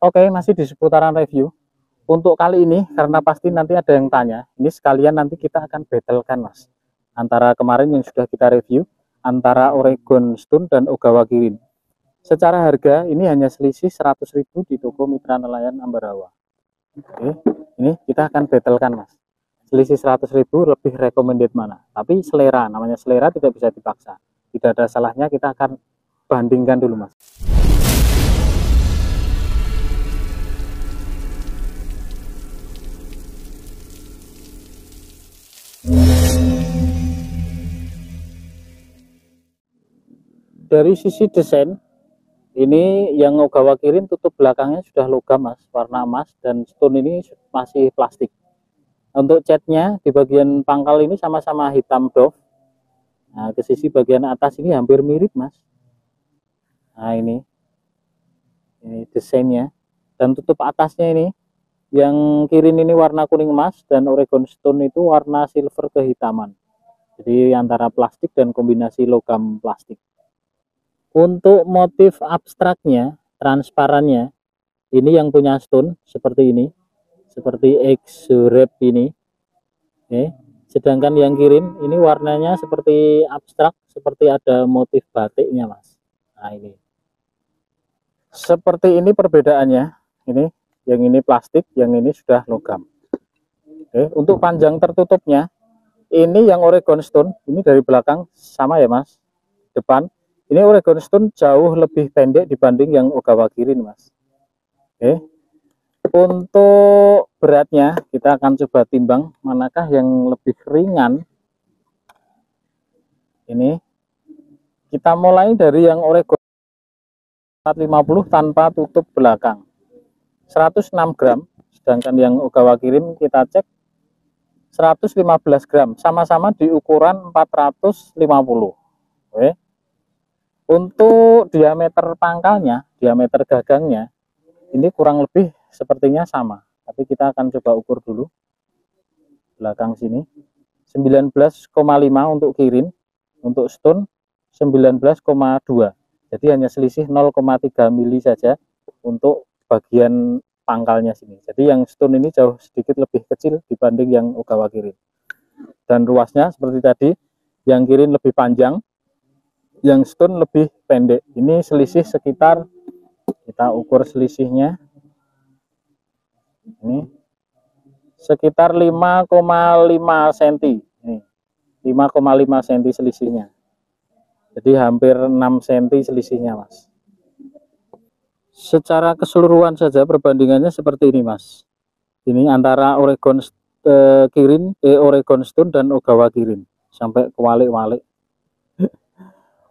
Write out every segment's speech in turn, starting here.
Oke, masih di seputaran review. Untuk kali ini, karena pasti nanti ada yang tanya, ini sekalian nanti kita akan battlekan mas, antara kemarin yang sudah kita review, antara Oregon Stone dan Ogawa Kirin. Secara harga, ini hanya selisih 100.000 di toko Mitra Nelayan Ambarawa. Oke, ini kita akan battlekan mas. Selisih 100.000 lebih recommended mana? Tapi selera, namanya selera tidak bisa dipaksa. Tidak ada salahnya, kita akan bandingkan dulu mas. Dari sisi desain, ini yang Ogawa Kirin tutup belakangnya sudah logam mas, warna emas, dan stone ini masih plastik. Untuk catnya di bagian pangkal ini sama-sama hitam doff. Nah, ke sisi bagian atas ini hampir mirip mas. Nah ini desainnya, dan tutup atasnya ini yang Kirin ini warna kuning emas dan Oregon Stone itu warna silver kehitaman. Jadi antara plastik dan kombinasi logam plastik. Untuk motif abstraknya, transparannya, ini yang punya stone seperti ini, seperti X-Wrap ini. Oke. Sedangkan yang Kirin ini warnanya seperti abstrak, seperti ada motif batiknya mas. Nah ini, seperti ini perbedaannya. Ini, yang ini plastik, yang ini sudah logam. Oke. Untuk panjang tertutupnya, ini yang Oregon Stone, ini dari belakang sama ya mas, depan. Ini Oregon Stone jauh lebih pendek dibanding yang Ogawa Kirin mas. Oke. Untuk beratnya kita akan coba timbang manakah yang lebih ringan. Ini kita mulai dari yang Oregon 450 tanpa tutup belakang, 106 gram. Sedangkan yang Ogawa Kirin kita cek 115 gram, sama-sama di ukuran 450. Oke. Untuk diameter pangkalnya, diameter gagangnya, ini kurang lebih sepertinya sama. Tapi kita akan coba ukur dulu. Belakang sini, 19,5 untuk Kirin, untuk Stone 19,2. Jadi hanya selisih 0,3 mili saja untuk bagian pangkalnya sini. Jadi yang Stone ini jauh sedikit lebih kecil dibanding yang Ogawa Kirin. Dan ruasnya seperti tadi, yang Kirin lebih panjang, yang Stone lebih pendek. Ini selisih sekitar, kita ukur selisihnya ini sekitar 5,5 cm. Ini 5,5 cm selisihnya. Jadi hampir 6 cm selisihnya mas. Secara keseluruhan saja perbandingannya seperti ini mas. Ini antara Oregon Kirin, Oregon Stone dan Ogawa Kirin, sampai kewalik-walik.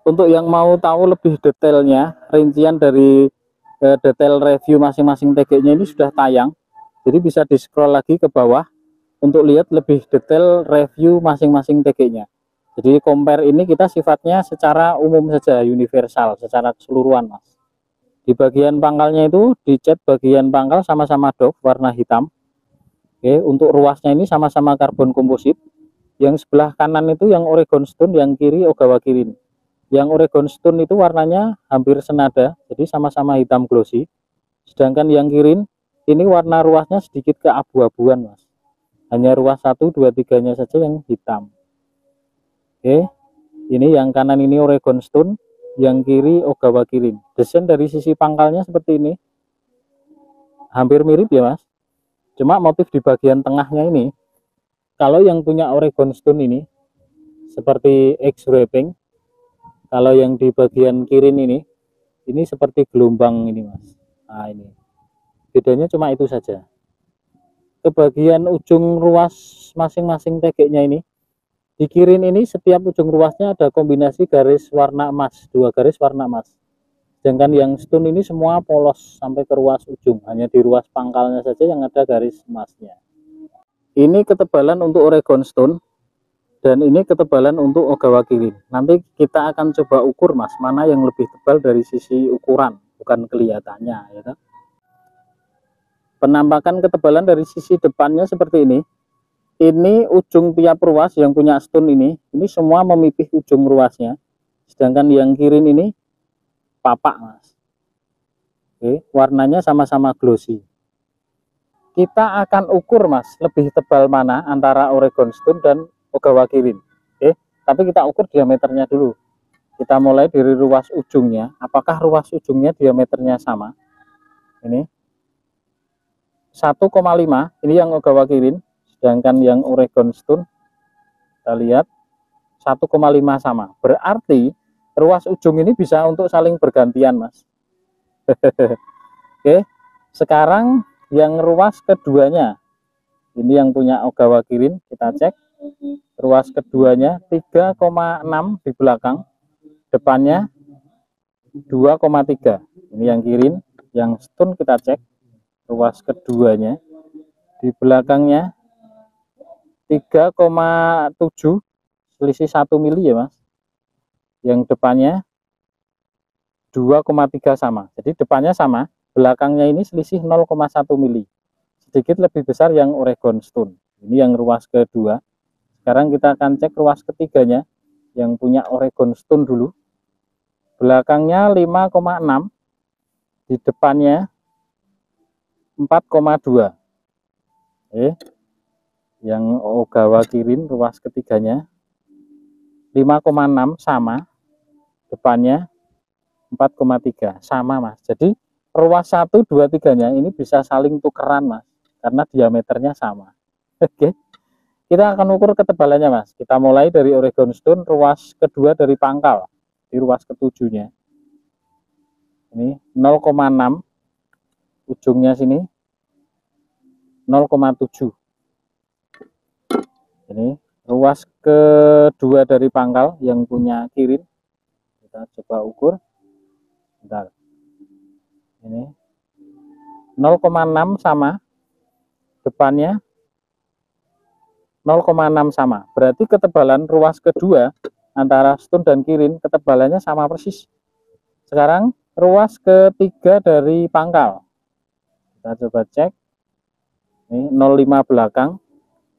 Untuk yang mau tahu lebih detailnya, rincian dari detail review masing-masing TG-nya ini sudah tayang. Jadi bisa di scroll lagi ke bawah untuk lihat lebih detail review masing-masing TG-nya. Jadi compare ini kita sifatnya secara umum saja, universal, secara keseluruhan mas. Di bagian pangkalnya itu, dicat bagian pangkal sama-sama doff warna hitam. Oke, untuk ruasnya ini sama-sama karbon komposit. Yang sebelah kanan itu yang Oregon Stone, yang kiri Ogawa Kirin. Yang Oregon Stone itu warnanya hampir senada, jadi sama-sama hitam glossy. Sedangkan yang Kirin ini warna ruasnya sedikit keabu-abuan mas. Hanya ruas 1, 2, 3-nya saja yang hitam. Oke, ini yang kanan ini Oregon Stone, yang kiri Ogawa Kirin. Desain dari sisi pangkalnya seperti ini, hampir mirip ya mas. Cuma motif di bagian tengahnya ini, kalau yang punya Oregon Stone ini seperti X-wrapping. Kalau yang di bagian Kirin ini seperti gelombang ini mas. Nah ini, bedanya cuma itu saja. Ke bagian ujung ruas masing-masing TG-nya ini, di Kirin ini setiap ujung ruasnya ada kombinasi garis warna emas, 2 garis warna emas. Sedangkan yang Stone ini semua polos sampai ke ruas ujung, hanya di ruas pangkalnya saja yang ada garis emasnya. Ini ketebalan untuk Oregon Stone. Dan ini ketebalan untuk Ogawa Kirin. Nanti kita akan coba ukur mas, mana yang lebih tebal dari sisi ukuran, bukan kelihatannya ya. Penampakan ketebalan dari sisi depannya seperti ini. Ini ujung tiap ruas yang punya Stone ini semua memipih ujung ruasnya. Sedangkan yang Kirin ini papak mas. Oke, warnanya sama-sama glossy. Kita akan ukur mas, lebih tebal mana antara Oregon Stone dan Ogawa Kirin. Oke, tapi kita ukur diameternya dulu. Kita mulai dari ruas ujungnya. Apakah ruas ujungnya diameternya sama? Ini 1,5. Ini yang Ogawa Kirin, sedangkan yang Oregon Stone kita lihat 1,5 sama. Berarti ruas ujung ini bisa untuk saling bergantian mas. Oke, sekarang yang ruas keduanya, ini yang punya Ogawa Kirin, kita cek ruas keduanya 3,6 di belakang, depannya 2,3. Ini yang Kirin. Yang Stone kita cek ruas keduanya, di belakangnya 3,7, selisih 1 mili ya mas. Yang depannya 2,3 sama. Jadi depannya sama, belakangnya ini selisih 0,1 mili. Sedikit lebih besar yang Oregon Stone. Ini yang ruas kedua. Sekarang kita akan cek ruas ketiganya, yang punya Oregon Stone dulu. Belakangnya 5,6, di depannya 4,2. Yang Ogawa Kirin ruas ketiganya 5,6 sama, depannya 4,3 sama mas. Jadi ruas 1, 2, 3-nya ini bisa saling tukeran mas, karena diameternya sama. Oke, kita akan ukur ketebalannya mas. Kita mulai dari Oregon Stone ruas kedua dari pangkal, di ruas ketujuhnya ini 0,6, ujungnya sini 0,7. Ini ruas kedua dari pangkal yang punya Kirin, kita coba ukur. Bentar. Ini 0,6 sama, depannya 0,6 sama. Berarti ketebalan ruas kedua antara Stone dan Kirin ketebalannya sama persis. Sekarang ruas ketiga dari pangkal, kita coba cek. Ini 0,5 belakang,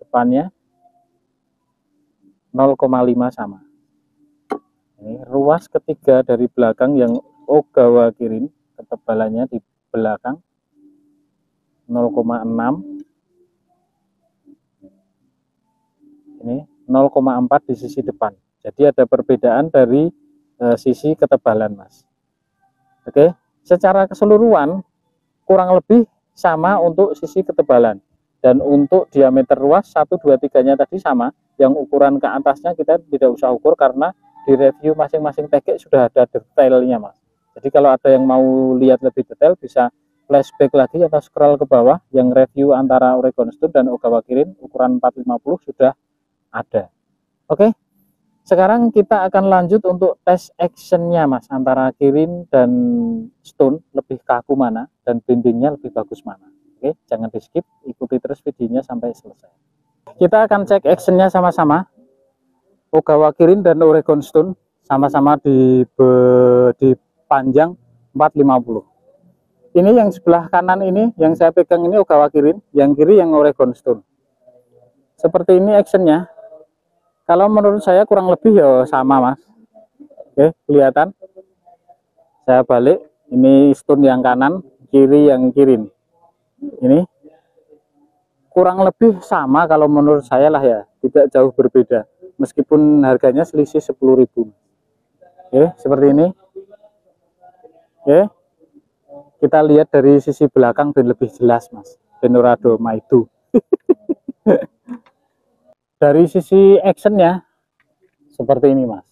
depannya 0,5 sama. Ini ruas ketiga dari belakang yang Ogawa Kirin, ketebalannya di belakang 0,6, ini 0,4 di sisi depan. Jadi ada perbedaan dari sisi ketebalan mas. Oke, secara keseluruhan kurang lebih sama untuk sisi ketebalan, dan untuk diameter ruas 1, 2, 3-nya tadi sama. Yang ukuran ke atasnya kita tidak usah ukur karena di review masing-masing tegek sudah ada detailnya mas. Jadi kalau ada yang mau lihat lebih detail bisa flashback lagi atau scroll ke bawah, yang review antara Oregon Stone dan Ogawa Kirin ukuran 450 sudah ada. Oke, sekarang kita akan lanjut untuk tes actionnya mas, antara Kirin dan Stone lebih kaku mana dan bendingnya lebih bagus mana. Oke, jangan di skip, ikuti terus videonya sampai selesai. Kita akan cek actionnya sama-sama. Ogawa Kirin dan Oregon Stone sama-sama di panjang 450. Ini yang sebelah kanan ini, yang saya pegang ini Ogawa Kirin, yang kiri yang Oregon Stone. Seperti ini actionnya. Kalau menurut saya kurang lebih ya sama mas. Oke, kelihatan. Saya balik, ini Stone yang kanan, kiri yang Kirin. Ini kurang lebih sama kalau menurut saya lah ya, tidak jauh berbeda. Meskipun harganya selisih 10.000. Oke, seperti ini. Oke, kita lihat dari sisi belakang dan lebih jelas mas. Benorado Maido. Dari sisi actionnya seperti ini mas.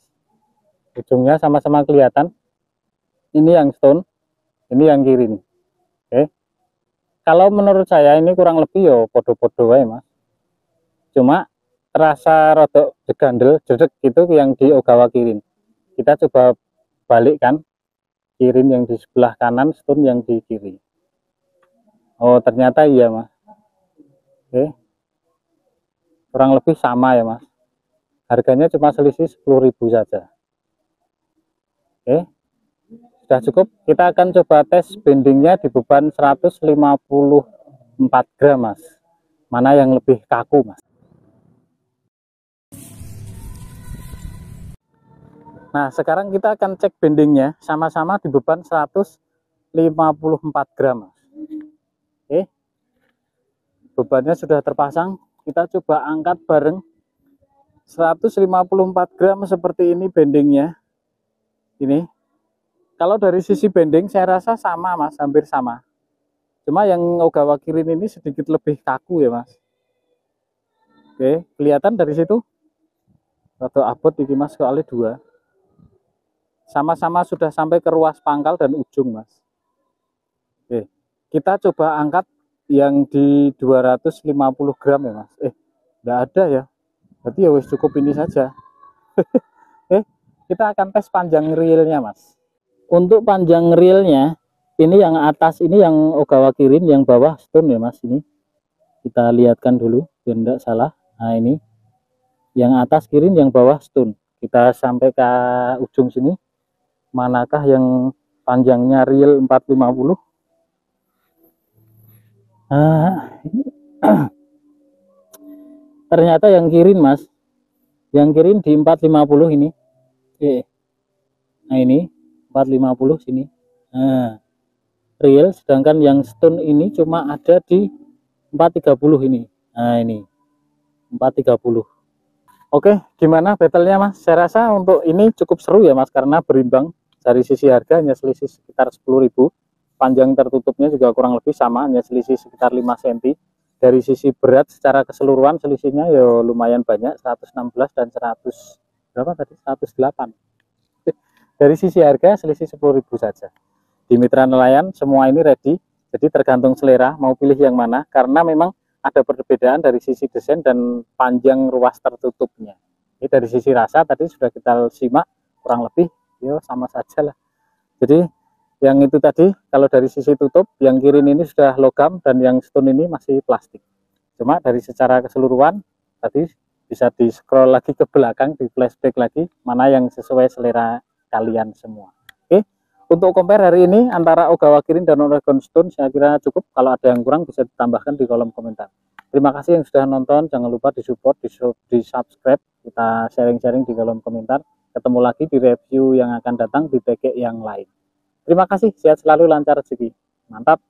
Ujungnya sama-sama kelihatan. Ini yang Stone, ini yang Kirin. Oke, kalau menurut saya ini kurang lebih yo podo-podo ya mas. Cuma terasa rodok jegandel jedek gitu yang di Ogawa Kirin. Kita coba balikkan, Kirin yang di sebelah kanan, Stone yang di kiri. Oh ternyata iya mas. Oke, kurang lebih sama ya mas. Harganya cuma selisih 10.000 saja. Oke, sudah cukup. Kita akan coba tes bendingnya di beban 154 gram mas. Mana yang lebih kaku mas. Nah sekarang kita akan cek bendingnya sama-sama di beban 154 54 gram, Mas. Oke, bebannya sudah terpasang, kita coba angkat bareng. 154 gram seperti ini bendingnya. Ini kalau dari sisi bending saya rasa sama, Mas, hampir sama. Cuma yang Ogawa Kirin ini sedikit lebih kaku ya, Mas. Oke, kelihatan dari situ. Atau abot ini, Mas, kali 2. Sama-sama sudah sampai ke ruas pangkal dan ujung, Mas. Oke, kita coba angkat yang di 250 gram ya, Mas. Enggak ada ya. Berarti ya wis cukup ini saja. Kita akan tes panjang reelnya, Mas. Untuk panjang reelnya, ini yang atas ini yang Ogawa Kirin, yang bawah stone ya, Mas. Ini kita lihatkan dulu biar tidak salah. Nah, ini yang atas Kirin, yang bawah stone. Kita sampai ke ujung sini. Manakah yang panjangnya reel 450? Ternyata yang Kirin, Mas. Yang Kirin di 450 ini. Nah, ini 450 sini. Nah, real, sedangkan yang stone ini cuma ada di 430 ini. Nah, ini 430. Oke, gimana battle-nya, Mas? Saya rasa untuk ini cukup seru ya, Mas, karena berimbang. Dari sisi harga hanya selisih sekitar 10.000. Panjang tertutupnya juga kurang lebih sama, hanya selisih sekitar 5 cm. Dari sisi berat secara keseluruhan selisihnya ya lumayan banyak, 116 dan 100 berapa tadi? 108. Dari sisi harga selisih 10.000 saja. Di Mitra Nelayan semua ini ready, jadi tergantung selera mau pilih yang mana, karena memang ada perbedaan dari sisi desain dan panjang ruas tertutupnya. Ini dari sisi rasa tadi sudah kita simak, kurang lebih ya sama saja lah. Jadi yang itu tadi kalau dari sisi tutup, yang Kirin ini sudah logam dan yang stone ini masih plastik. Cuma dari secara keseluruhan tadi bisa di scroll lagi ke belakang, di flashback lagi mana yang sesuai selera kalian semua. Oke, untuk compare hari ini antara Ogawa Kirin dan Oregon Stone saya kira cukup. Kalau ada yang kurang bisa ditambahkan di kolom komentar. Terima kasih yang sudah nonton, jangan lupa di support, di subscribe, kita sharing-sharing di kolom komentar. Ketemu lagi di review yang akan datang di TG yang lain. Terima kasih, sehat selalu, lancar rezeki, mantap.